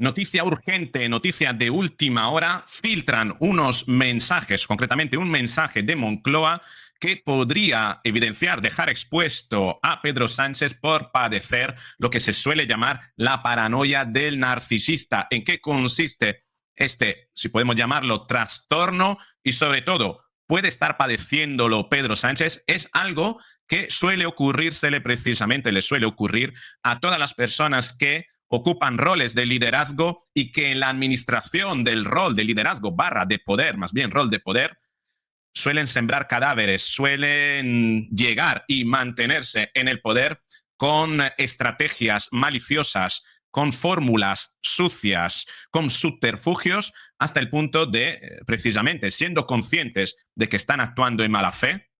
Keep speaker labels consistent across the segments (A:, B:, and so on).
A: Noticia urgente, noticia de última hora. Filtran unos mensajes, concretamente un mensaje de Moncloa que podría evidenciar, dejar expuesto a Pedro Sánchez por padecer lo que se suele llamar la paranoia del narcisista. ¿En qué consiste este, si podemos llamarlo, trastorno? Y sobre todo, ¿puede estar padeciéndolo Pedro Sánchez? Es algo que suele ocurrírsele precisamente, le suele ocurrir a todas las personas que ocupan roles de liderazgo y que en la administración del rol de liderazgo / de poder, más bien rol de poder, suelen sembrar cadáveres, suelen llegar y mantenerse en el poder con estrategias maliciosas, con fórmulas sucias, con subterfugios, hasta el punto de, precisamente, siendo conscientes de que están actuando en mala fe,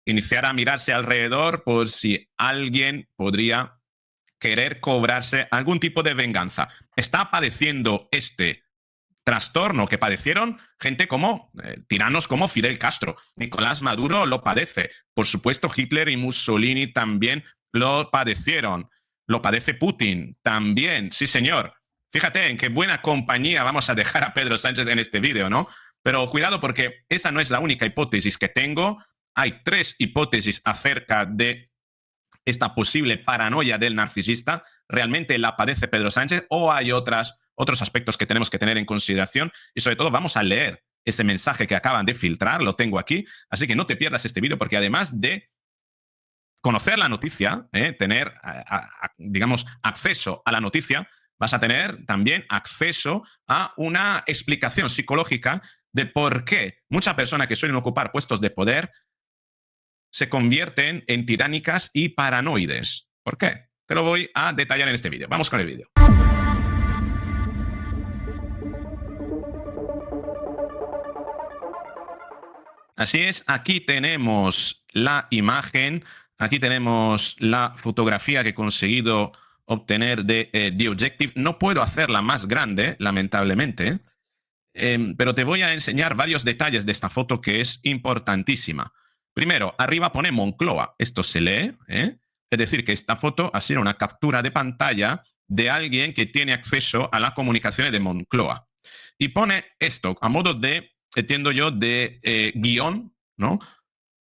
A: iniciar a mirarse alrededor por si alguien podría querer cobrarse algún tipo de venganza. Está padeciendo este trastorno que padecieron gente como tiranos como Fidel Castro. Nicolás Maduro lo padece. Por supuesto, Hitler y Mussolini también lo padecieron. Lo padece Putin también, sí señor. Fíjate en qué buena compañía vamos a dejar a Pedro Sánchez en este vídeo, ¿no? Pero cuidado, porque esa no es la única hipótesis que tengo. Hay 3 hipótesis acerca de esta posible paranoia del narcisista. ¿Realmente la padece Pedro Sánchez o hay otros aspectos que tenemos que tener en consideración? Y sobre todo vamos a leer ese mensaje que acaban de filtrar, lo tengo aquí, así que no te pierdas este vídeo, porque además de conocer la noticia, tener, digamos, acceso a la noticia, vas a tener también acceso a una explicación psicológica de por qué muchas personas que suelen ocupar puestos de poder se convierten en tiránicas y paranoides. ¿Por qué? Te lo voy a detallar en este vídeo. Vamos con el vídeo. Así es, aquí tenemos la imagen, aquí tenemos la fotografía que he conseguido obtener de The Objective. No puedo hacerla más grande, lamentablemente, pero te voy a enseñar varios detalles de esta foto que es importantísima. Primero, arriba pone Moncloa. Esto se lee, ¿eh? Es decir, que esta foto ha sido una captura de pantalla de alguien que tiene acceso a las comunicaciones de Moncloa. Y pone esto a modo de, entiendo yo, de guión, ¿no?,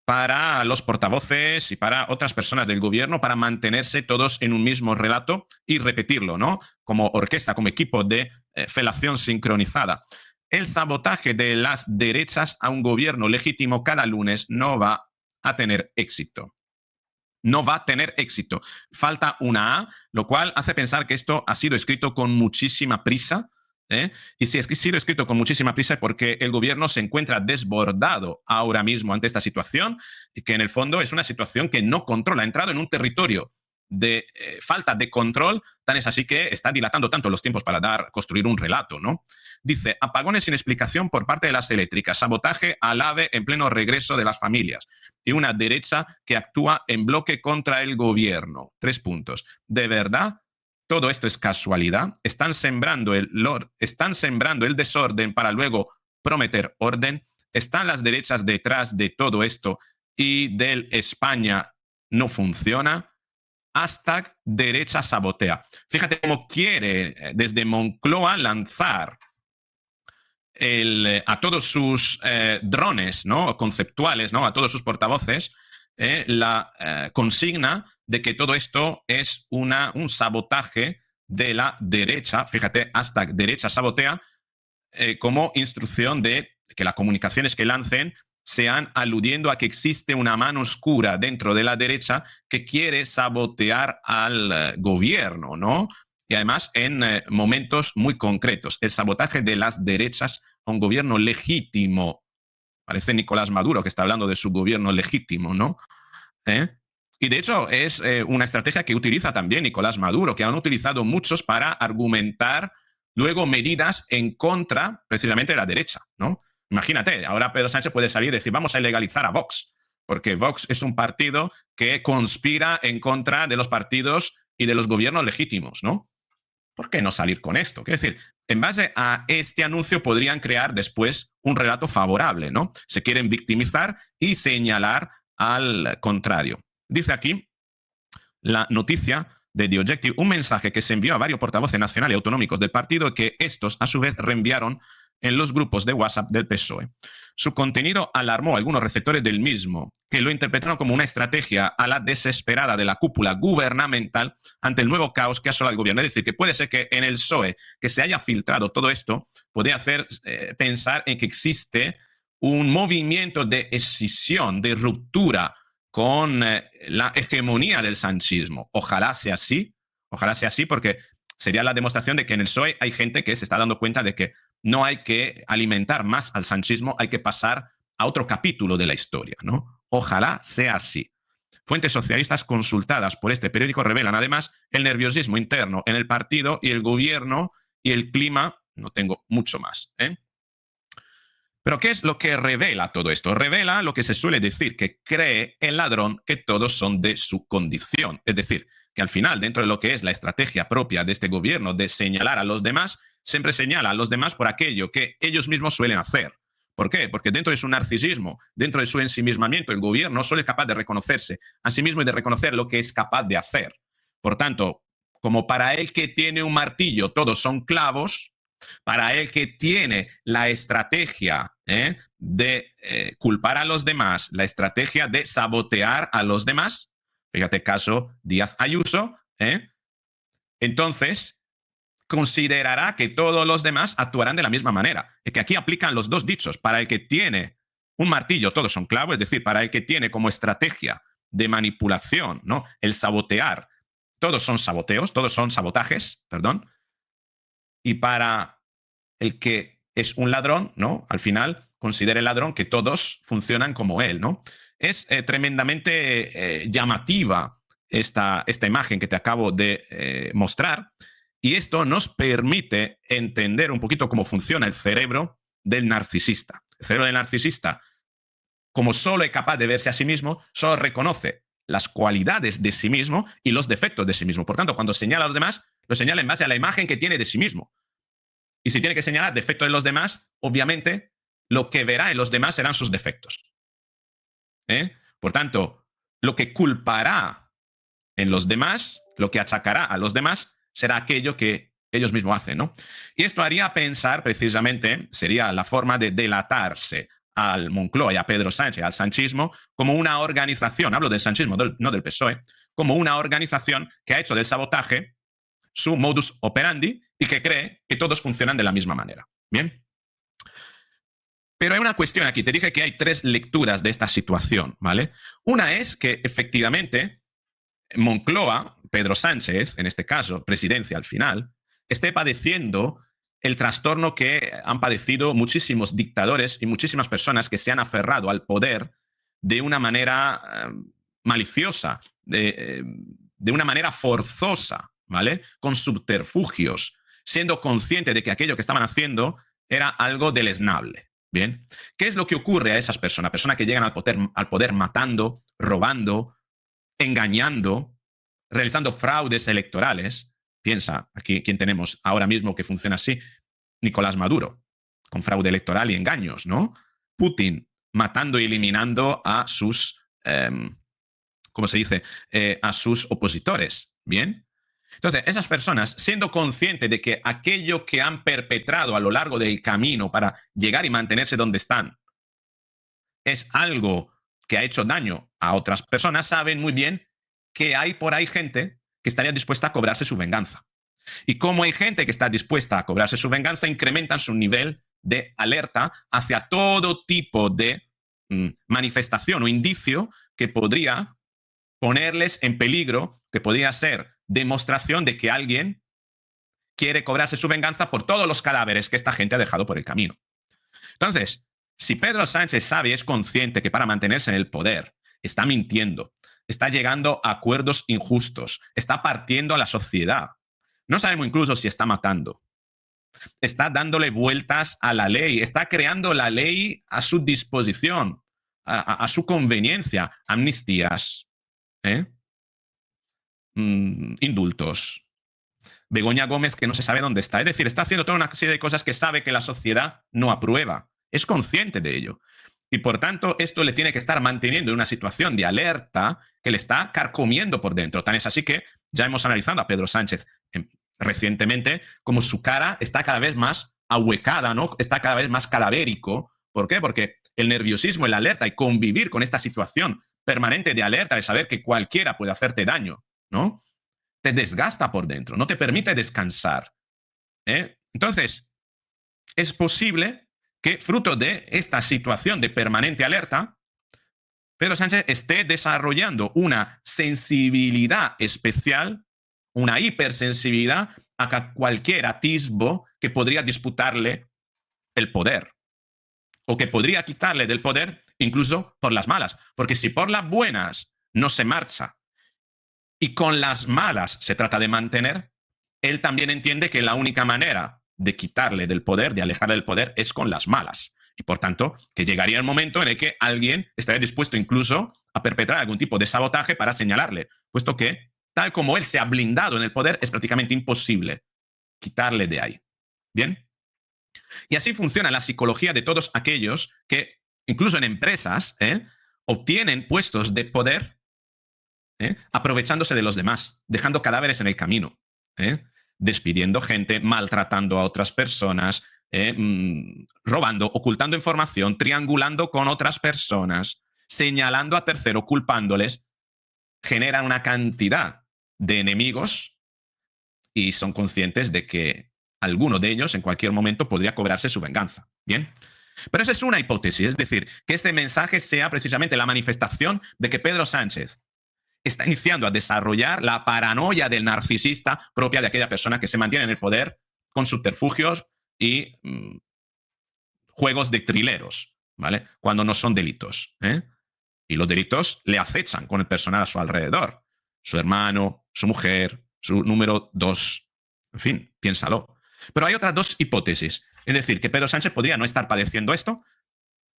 A: para los portavoces y para otras personas del gobierno, para mantenerse todos en un mismo relato y repetirlo, ¿no?, como orquesta, como equipo de felación sincronizada. El sabotaje de las derechas a un gobierno legítimo cada lunes no va a tener éxito. No va a tener éxito. Falta una A, lo cual hace pensar que esto ha sido escrito con muchísima prisa, ¿eh? Y si ha sido escrito con muchísima prisa es porque el gobierno se encuentra desbordado ahora mismo ante esta situación, y que en el fondo es una situación que no controla. Ha entrado en un territorio de falta de control, tan es así que está dilatando tanto los tiempos para construir un relato, ¿no? Dice, apagones sin explicación por parte de las eléctricas, sabotaje al AVE en pleno regreso de las familias y una derecha que actúa en bloque contra el gobierno. 3 puntos. ¿De verdad todo esto es casualidad? ¿Están sembrando el desorden para luego prometer orden? ¿Están las derechas detrás de todo esto y del España no funciona? Hashtag derecha sabotea. Fíjate cómo quiere desde Moncloa lanzar a todos sus drones, ¿no?, conceptuales, ¿no?, a todos sus portavoces, la consigna de que todo esto es un sabotaje de la derecha. Fíjate, hashtag derecha sabotea, como instrucción de que las comunicaciones que lancen sean aludiendo a que existe una mano oscura dentro de la derecha que quiere sabotear al gobierno, ¿no? Y además en momentos muy concretos. El sabotaje de las derechas a un gobierno legítimo. Parece Nicolás Maduro que está hablando de su gobierno legítimo, ¿no? Y de hecho es una estrategia que utiliza también Nicolás Maduro, que han utilizado muchos para argumentar luego medidas en contra precisamente de la derecha, ¿no? Imagínate, ahora Pedro Sánchez puede salir y decir, vamos a ilegalizar a Vox, porque Vox es un partido que conspira en contra de los partidos y de los gobiernos legítimos, ¿no? ¿Por qué no salir con esto? Quiero decir, en base a este anuncio podrían crear después un relato favorable, ¿no? Se quieren victimizar y señalar al contrario. Dice aquí la noticia, de The Objective, un mensaje que se envió a varios portavoces nacionales y autonómicos del partido que estos, a su vez, reenviaron en los grupos de WhatsApp del PSOE. Su contenido alarmó a algunos receptores del mismo, que lo interpretaron como una estrategia a la desesperada de la cúpula gubernamental ante el nuevo caos que asola al gobierno. Es decir, que puede ser que en el PSOE que se haya filtrado todo esto, puede hacer pensar en que existe un movimiento de escisión, de ruptura con la hegemonía del sanchismo. Ojalá sea así, porque sería la demostración de que en el PSOE hay gente que se está dando cuenta de que no hay que alimentar más al sanchismo, hay que pasar a otro capítulo de la historia, ¿no? Ojalá sea así. Fuentes socialistas consultadas por este periódico revelan además el nerviosismo interno en el partido y el gobierno y el clima. No tengo mucho más, ¿eh? Pero ¿qué es lo que revela todo esto? Revela lo que se suele decir, que cree el ladrón que todos son de su condición. Es decir, que al final, dentro de lo que es la estrategia propia de este gobierno de señalar a los demás, siempre señala a los demás por aquello que ellos mismos suelen hacer. ¿Por qué? Porque dentro de su narcisismo, dentro de su ensimismamiento, el gobierno solo es capaz de reconocerse a sí mismo y de reconocer lo que es capaz de hacer. Por tanto, como para él que tiene un martillo todos son clavos, para el que tiene la estrategia de culpar a los demás, la estrategia de sabotear a los demás, fíjate caso Díaz Ayuso, entonces considerará que todos los demás actuarán de la misma manera. Es que aquí aplican los dos dichos. Para el que tiene un martillo, todos son clavos, es decir, para el que tiene como estrategia de manipulación, ¿no?, el sabotear, todos son saboteos, todos son sabotajes, perdón, y para el que es un ladrón, ¿no?, al final considera el ladrón que todos funcionan como él, ¿no? Es tremendamente llamativa esta imagen que te acabo de mostrar, y esto nos permite entender un poquito cómo funciona el cerebro del narcisista. El cerebro del narcisista, como solo es capaz de verse a sí mismo, solo reconoce las cualidades de sí mismo y los defectos de sí mismo. Por tanto, cuando señala a los demás, lo señala en base a la imagen que tiene de sí mismo. Y si tiene que señalar defectos de los demás, obviamente lo que verá en los demás serán sus defectos. Por tanto, lo que culpará en los demás, lo que achacará a los demás, será aquello que ellos mismos hacen, ¿no? Y esto haría pensar, precisamente, sería la forma de delatarse al Moncloa y a Pedro Sánchez, al sanchismo, como una organización, hablo del sanchismo, no del PSOE, como una organización que ha hecho del sabotaje su modus operandi y que cree que todos funcionan de la misma manera. Bien. Pero hay una cuestión aquí. Te dije que hay tres lecturas de esta situación, ¿vale? Una es que efectivamente Moncloa, Pedro Sánchez, en este caso, presidencia al final, esté padeciendo el trastorno que han padecido muchísimos dictadores y muchísimas personas que se han aferrado al poder de una manera maliciosa, de una manera forzosa, ¿vale? Con subterfugios, siendo consciente de que aquello que estaban haciendo era algo deleznable. Bien, ¿qué es lo que ocurre a esas personas? Personas que llegan al poder matando, robando, engañando, realizando fraudes electorales. Piensa, aquí, ¿quién tenemos ahora mismo que funciona así? Nicolás Maduro, con fraude electoral y engaños, ¿no? Putin, matando y eliminando a sus, ¿cómo se dice?, a sus opositores, ¿bien? Entonces, esas personas, siendo conscientes de que aquello que han perpetrado a lo largo del camino para llegar y mantenerse donde están es algo que ha hecho daño a otras personas, saben muy bien que hay por ahí gente que estaría dispuesta a cobrarse su venganza. Y como hay gente que está dispuesta a cobrarse su venganza, incrementan su nivel de alerta hacia todo tipo de manifestación o indicio que podría ponerles en peligro, que podría ser demostración de que alguien quiere cobrarse su venganza por todos los cadáveres que esta gente ha dejado por el camino. Entonces, si Pedro Sánchez sabe y es consciente que para mantenerse en el poder está mintiendo, está llegando a acuerdos injustos, está partiendo a la sociedad, no sabemos incluso si está matando, está dándole vueltas a la ley, está creando la ley a su disposición, a su conveniencia, amnistías, indultos, Begoña Gómez que no se sabe dónde está. Es decir, está haciendo toda una serie de cosas que sabe que la sociedad no aprueba. Es consciente de ello. Y por tanto, esto le tiene que estar manteniendo en una situación de alerta que le está carcomiendo por dentro. Tan es así que ya hemos analizado a Pedro Sánchez recientemente como su cara está cada vez más ahuecada, ¿no? Está cada vez más cadavérico. ¿Por qué? Porque el nerviosismo, el alerta y convivir con esta situación permanente de alerta, de saber que cualquiera puede hacerte daño, ¿no? Te desgasta por dentro, no te permite descansar. Entonces, es posible que fruto de esta situación de permanente alerta, Pedro Sánchez esté desarrollando una sensibilidad especial, una hipersensibilidad a cualquier atisbo que podría disputarle el poder o que podría quitarle del poder incluso por las malas. Porque si por las buenas no se marcha y con las malas se trata de mantener, él también entiende que la única manera de quitarle del poder, de alejarle del poder, es con las malas. Y por tanto, que llegaría el momento en el que alguien estaría dispuesto incluso a perpetrar algún tipo de sabotaje para señalarle, puesto que, tal como él se ha blindado en el poder, es prácticamente imposible quitarle de ahí. Bien. Y así funciona la psicología de todos aquellos que, incluso en empresas, obtienen puestos de poder aprovechándose de los demás, dejando cadáveres en el camino, despidiendo gente, maltratando a otras personas, robando, ocultando información, triangulando con otras personas, señalando a terceros, culpándoles, generan una cantidad de enemigos y son conscientes de que alguno de ellos en cualquier momento podría cobrarse su venganza. Bien. Pero esa es una hipótesis, es decir, que este mensaje sea precisamente la manifestación de que Pedro Sánchez está iniciando a desarrollar la paranoia del narcisista propia de aquella persona que se mantiene en el poder con subterfugios y juegos de trileros, ¿vale? Cuando no son delitos. Y los delitos le acechan con el personal a su alrededor. Su hermano, su mujer, su número 2. En fin, piénsalo. Pero hay otras dos hipótesis. Es decir, que Pedro Sánchez podría no estar padeciendo esto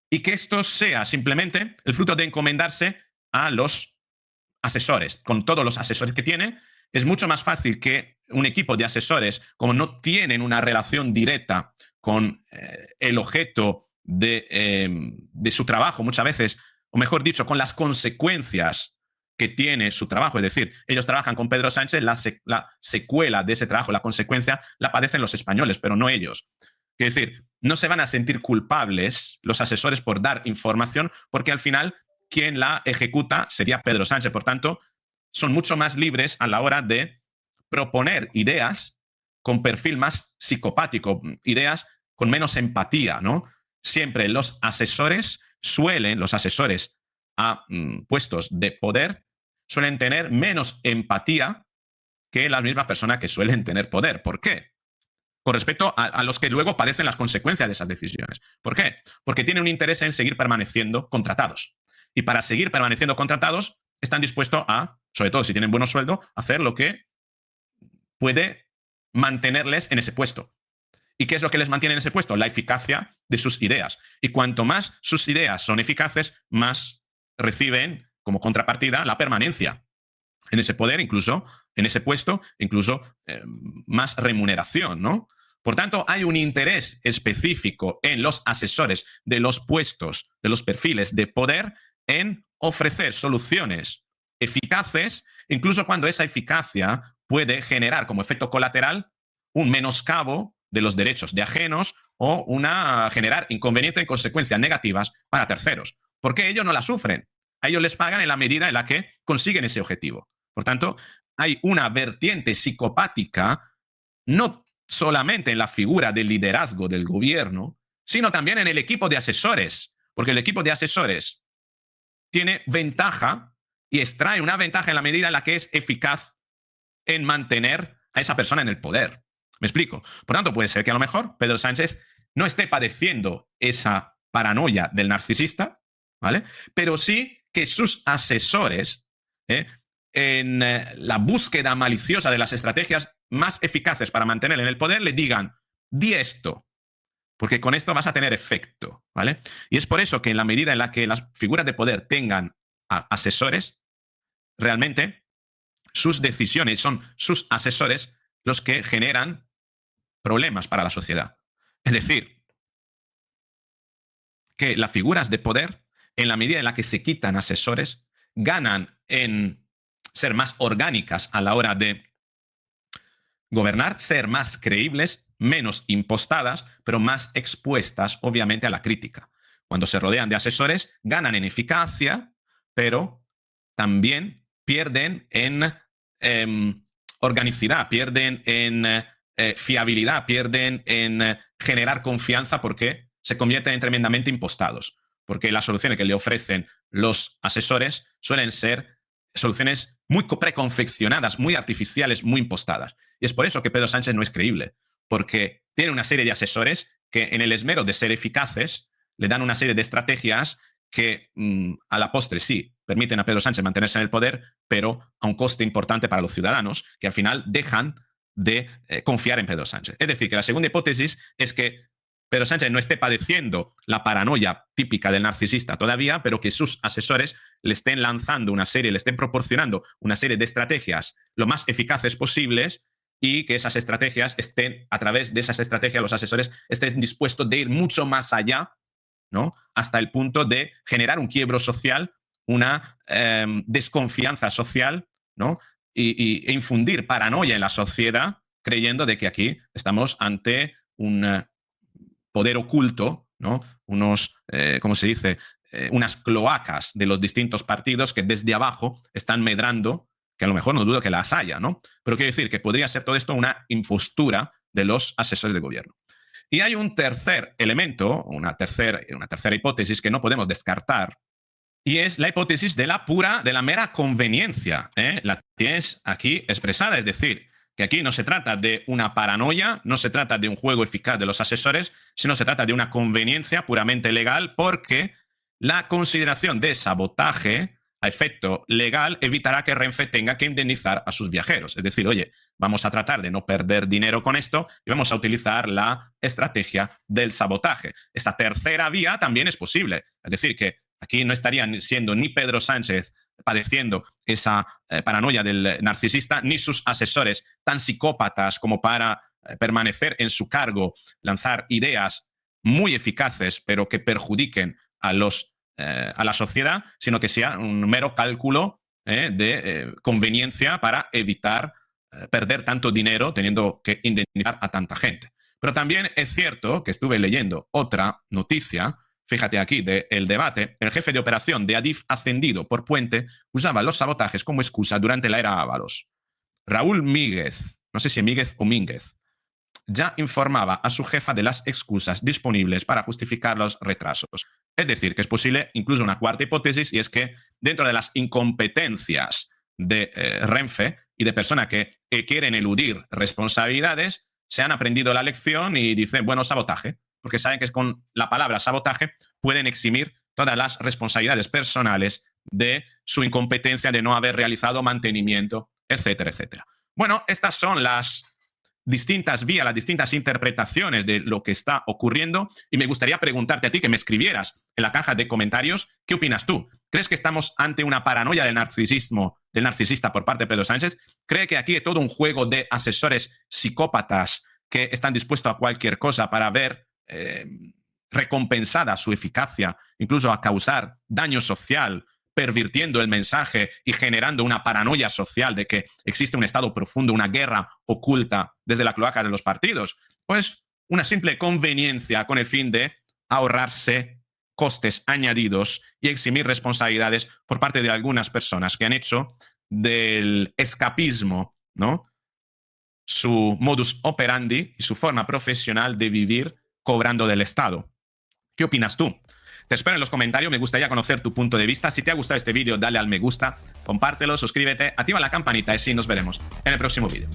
A: y que esto sea simplemente el fruto de encomendarse a los asesores. Con todos los asesores que tiene, es mucho más fácil que un equipo de asesores, como no tienen una relación directa con el objeto de su trabajo, muchas veces, o mejor dicho, con las consecuencias que tiene su trabajo. Es decir, ellos trabajan con Pedro Sánchez, la secuela de ese trabajo, la consecuencia, la padecen los españoles, pero no ellos. Es decir, no se van a sentir culpables los asesores por dar información, porque al final quien la ejecuta sería Pedro Sánchez. Por tanto, son mucho más libres a la hora de proponer ideas con perfil más psicopático, ideas con menos empatía, ¿no? Siempre los asesores a puestos de poder, suelen tener menos empatía que las mismas personas que suelen tener poder. ¿Por qué? Con respecto a los que luego padecen las consecuencias de esas decisiones. ¿Por qué? Porque tienen un interés en seguir permaneciendo contratados. Y para seguir permaneciendo contratados, están dispuestos a, sobre todo si tienen buenos sueldos, hacer lo que puede mantenerles en ese puesto. ¿Y qué es lo que les mantiene en ese puesto? La eficacia de sus ideas. Y cuanto más sus ideas son eficaces, más reciben como contrapartida la permanencia en ese poder, incluso en ese puesto, incluso más remuneración, ¿no? Por tanto, hay un interés específico en los asesores de los puestos, de los perfiles de poder, en ofrecer soluciones eficaces, incluso cuando esa eficacia puede generar como efecto colateral un menoscabo de los derechos de ajenos o generar inconvenientes y consecuencias negativas para terceros. Porque ellos no la sufren. A ellos les pagan en la medida en la que consiguen ese objetivo. Por tanto, hay una vertiente psicopática, no solamente en la figura del liderazgo del gobierno, sino también en el equipo de asesores, porque el equipo de asesores tiene ventaja y extrae una ventaja en la medida en la que es eficaz en mantener a esa persona en el poder. ¿Me explico? Por tanto, puede ser que a lo mejor Pedro Sánchez no esté padeciendo esa paranoia del narcisista, ¿vale? Pero sí que sus asesores, en la búsqueda maliciosa de las estrategias más eficaces para mantener en el poder, le digan, di esto, porque con esto vas a tener efecto, ¿vale? Y es por eso que en la medida en la que las figuras de poder tengan asesores, realmente sus decisiones son sus asesores los que generan problemas para la sociedad. Es decir, que las figuras de poder, en la medida en la que se quitan asesores, ganan en ser más orgánicas a la hora de gobernar, ser más creíbles, menos impostadas, pero más expuestas, obviamente, a la crítica. Cuando se rodean de asesores, ganan en eficacia, pero también pierden en organicidad, pierden en fiabilidad, pierden en generar confianza porque se convierten en tremendamente impostados. Porque las soluciones que le ofrecen los asesores suelen ser soluciones muy preconfeccionadas, muy artificiales, muy impostadas. Y es por eso que Pedro Sánchez no es creíble, porque tiene una serie de asesores que en el esmero de ser eficaces le dan una serie de estrategias que a la postre sí permiten a Pedro Sánchez mantenerse en el poder, pero a un coste importante para los ciudadanos que al final dejan de confiar en Pedro Sánchez. Es decir, que la segunda hipótesis es que Pedro Sánchez no esté padeciendo la paranoia típica del narcisista todavía, pero que sus asesores le estén lanzando una serie, le estén proporcionando una serie de estrategias lo más eficaces posibles y que esas estrategias estén, a través de esas estrategias, los asesores estén dispuestos de ir mucho más allá, ¿no? Hasta el punto de generar un quiebro social, una desconfianza social, ¿no? E infundir paranoia en la sociedad, creyendo de que aquí estamos ante un poder oculto, ¿no? Unos, ¿cómo se dice? Unas cloacas de los distintos partidos que desde abajo están medrando, que a lo mejor no dudo que las haya, ¿no? Pero quiero decir que podría ser todo esto una impostura de los asesores de gobierno. Y hay un tercer elemento, una tercera hipótesis que no podemos descartar, y es la hipótesis de la mera conveniencia. La tienes aquí expresada, es decir, que aquí no se trata de una paranoia, no se trata de un juego eficaz de los asesores, sino se trata de una conveniencia puramente legal, porque la consideración de sabotaje a efecto legal evitará que Renfe tenga que indemnizar a sus viajeros. Es decir, oye, vamos a tratar de no perder dinero con esto y vamos a utilizar la estrategia del sabotaje. Esta tercera vía también es posible. Es decir, que aquí no estarían siendo ni Pedro Sánchez padeciendo esa paranoia del narcisista, ni sus asesores tan psicópatas como para permanecer en su cargo, lanzar ideas muy eficaces, pero que perjudiquen a la sociedad, sino que sea un mero cálculo de conveniencia para evitar perder tanto dinero teniendo que indemnizar a tanta gente. Pero también es cierto que estuve leyendo otra noticia, fíjate aquí, del debate, el jefe de operación de Adif ascendido por Puente usaba los sabotajes como excusa durante la era Ábalos. Raúl Míguez, no sé si Míguez o Mínguez, ya informaba a su jefa de las excusas disponibles para justificar los retrasos. Es decir, que es posible incluso una cuarta hipótesis, y es que dentro de las incompetencias de Renfe y de personas que quieren eludir responsabilidades, se han aprendido la lección y dicen, bueno, sabotaje, porque saben que con la palabra sabotaje pueden eximir todas las responsabilidades personales de su incompetencia de no haber realizado mantenimiento, etcétera, etcétera. Bueno, estas son las distintas vías, las distintas interpretaciones de lo que está ocurriendo, y me gustaría preguntarte a ti, que me escribieras en la caja de comentarios, ¿qué opinas tú? ¿Crees que estamos ante una paranoia del narcisista por parte de Pedro Sánchez? ¿Cree que aquí es todo un juego de asesores psicópatas que están dispuestos a cualquier cosa para ver recompensada su eficacia, incluso a causar daño social, pervirtiendo el mensaje y generando una paranoia social de que existe un estado profundo, una guerra oculta desde la cloaca de los partidos? Pues una simple conveniencia con el fin de ahorrarse costes añadidos y eximir responsabilidades por parte de algunas personas que han hecho del escapismo, ¿no?, su modus operandi y su forma profesional de vivir cobrando del Estado. ¿Qué opinas tú? Te espero en los comentarios, me gustaría conocer tu punto de vista. Si te ha gustado este vídeo, dale al me gusta, compártelo, suscríbete, activa la campanita y así nos veremos en el próximo vídeo.